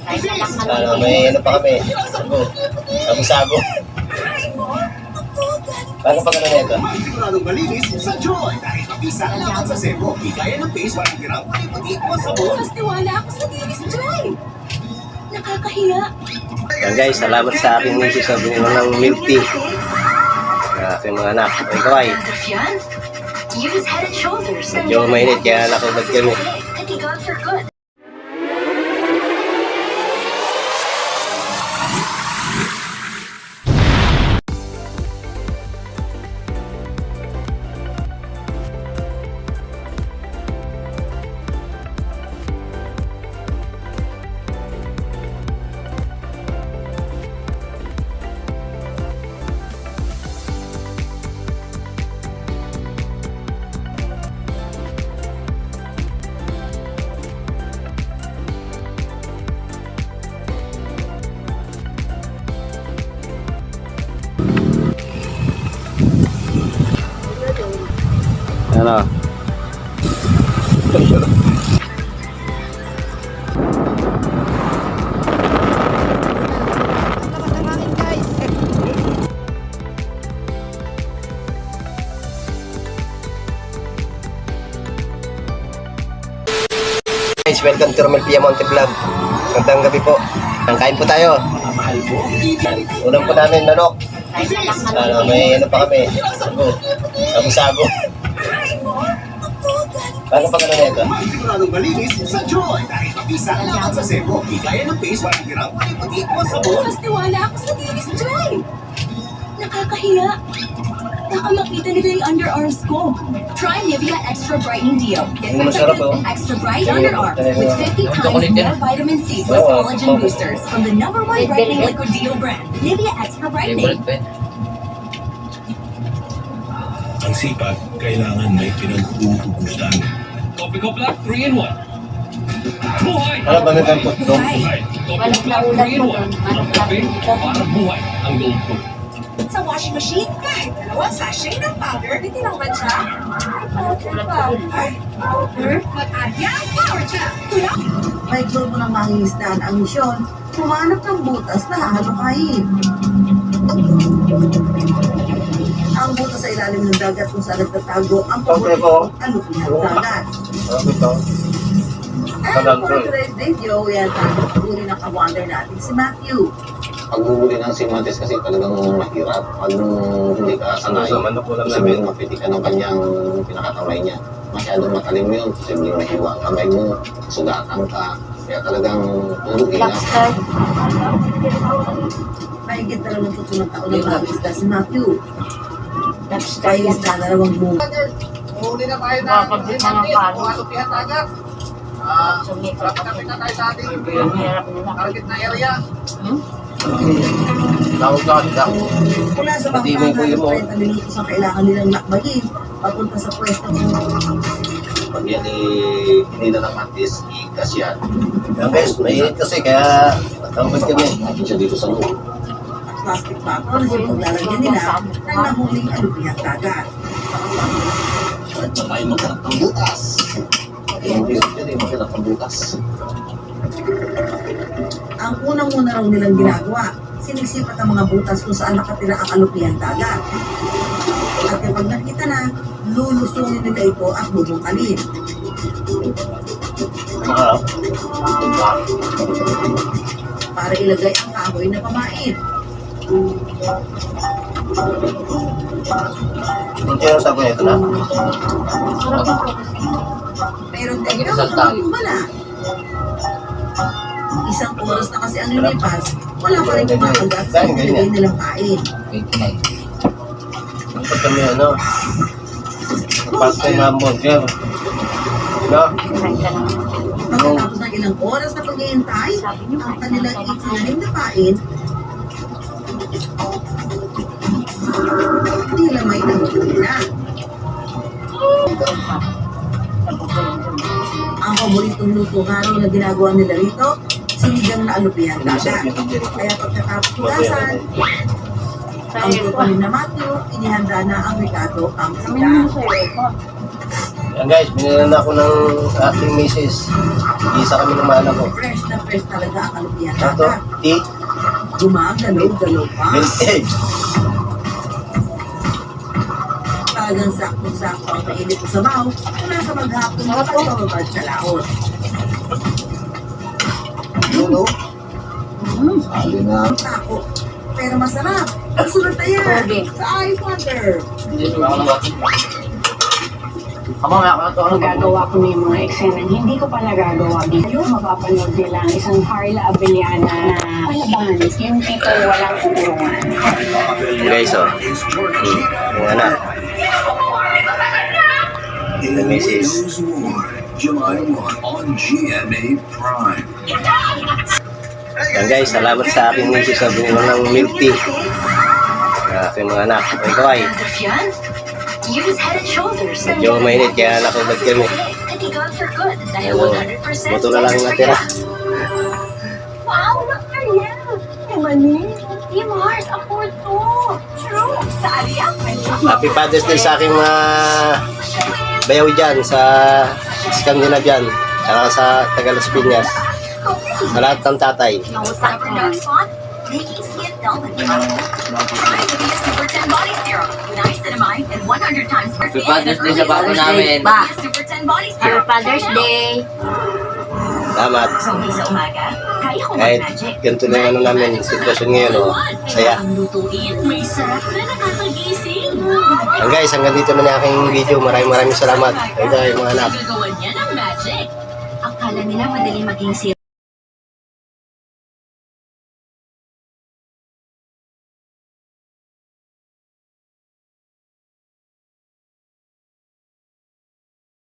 May ano pa kami. Sago-sago. Paano pa gano'n ito? Siguradong malinis sa Joy. Dahil mabisa ang lahat sa sebo. Higaya ng paste para tirang pati mo sa buwan. Mas tiwala ako sa Linis Joy. Nakakahiya. Yan guys, salamat sa aking misis sa binilo ng milk tea. Sa aking mga anak. Ay, kaway. Use Head and Shoulders. Medyo mainit kaya nakubad kami. Thank you God for good. Ano? Guys, welcome to Romel Piamonte Vlog. Magandang gabi po. Kain po tayo. Ulam po namin manok. May ano pa kami. Sago-sago. Paano pa gano'n ito? Siguradong malinis sa Joy. Dahil mabisa ang lahat sa sebo. Higaya ng paste para tirang pati mo sa buwan. Mas tiwala ako sa Linis Joy. Nakakahiya. Baka makita nila yung underarms ko. Try Nivea Extra Brightening Deo. Get Masarap, protected and extra bright underarms with 50 times more vitamin C plus collagen boosters from the #1 brightening liquid deo brand, Nivea Extra Brightening. Ang sipag, kailangan may pinag-uugusan. Kopi ko Black 3-in-1. Buhay! Ano ba may kampot to? Buhay! Kopi ko Black 3-in-1. Ang kape para buhay ang loob ko. Sa washing machine, kahit dalawang sachet ng powder, bitinang ba siya? Powder? Mag-add yan, power check! Tulak! May grupo ng mangingisdaan ang misyon, humanap ng butas na hahalukayin. Ang butas sa ilalim ng dagat kung saan nagtatago ang paborito alupihan dagat. Ang portrait video yan ang uri ng ka-wonder natin si Matthew. Paghuhuli ng simantes kasi talagang mahirap. Pag hindi ka sanay, posibleng mapitikan ng kanyang pinakakamay niya. Masyadong matalim yun, posibleng mahiwa ang kamay mo, sugatan ka. Kaya talagang puro ingat. Mahigit 27 taon na mangingisda si Matthew. Mangingisda na lamang mo. Huli na tayo na alupihan dagat. Kapit na tayo sa ating target na area. Mula sa mga 30 minutos ang kailangan nilang lakbayin papunta sa pwesto. Pag yan hindi na ng mantis, ikas yan. Yan guys, mainit kasi kaya matambad kami. Natin siya dito sa loob. Plastic bottle na yung paglalagyan nila ng nahuling alupihan dagat. At pa tayo maghanap ng butas. Yung hirap yan maghanap ng butas. Ang unang-una raw nilang ginagawa, sinisipat ang mga butas kung saan nakatira ang alupihan dagat. At kapag nakita na, lulusungin nila ito at bubungkalin. Para ilagay ang kahoy na pamain. Hindi ko sabi ito na. Pero teka, wala. Isang oras na kasi ang lumipas, wala pa rin kumakagat sa nilagay nilang kain. Ito kami ano. Pastay na hamburger. No? Pagkatapos ng ilang oras na paghihintay, ang kanilang itinanim na kain, tila may nagugulo na. Ang paboritong luto nga raw na ginagawa nila rito, sinigang na alupihan dagat. Kaya pagkatapos hugasan, ang grupo ni na Matthew, inihanda na ang Ricardo ang sila. Yan guys, binilan ako ng aking misis. Isa kami ng mana ko. Fresh na fresh talaga ang kalupihan Ito, dagat. tea, Gumagalaw-galaw pa. milk eggs. Talagang sakto-sakto ang mainit sa sabaw mula sa maghapon at pababad sa laot. Lulo. Sali na. Ang tako, pero masarap. Susunod na yan sa Ice Wonder. Magagawa ko na yung mga eksena hindi ko pa nagagawa dito. Mapapanood nila ang isang Carla Abellana na palaban, yung tipo walang uurungan. Guys, oh. Yung anak. The misis. Knows more. July 1 on GMA Prime. Yan guys, salamat sa aking misis sa binilang ng milk tea. Sa aking mga anak. Ikaw ay, Use Head and Shoulders. medyo mainit kaya nakubad kami. Katigan for good. Dahil Ano, 100% buto na lang yung natira. Wow, look for you. Emani. Di Mars, afford to. True. Sa Aliak. Happy Father's Day sa aking mga bayaw dyan sa Scandinavian. Saka sa Tagalas Piñas. Sa lahat ng tatay. No cyber dark spot. Making skin dull and yellow. Try Nivea Super 10 Body Serum. Niacinamide and 100 times more skin. Father's Day sa bago namin. Nivea Super 10 Body Serum. Father's Day! Salamat. So, sa umaga, kaya ko Kahit mag-magic. ganito na yung ano namin, sitwasyon ngayon, oh. Saya. Ang lutuin, may sarap na nakakagising. Yan guys, hanggang dito na yung aking video. Maraming salamat. Bye bye mga anak. Gagawa niya ng magic. Akala nila madali maging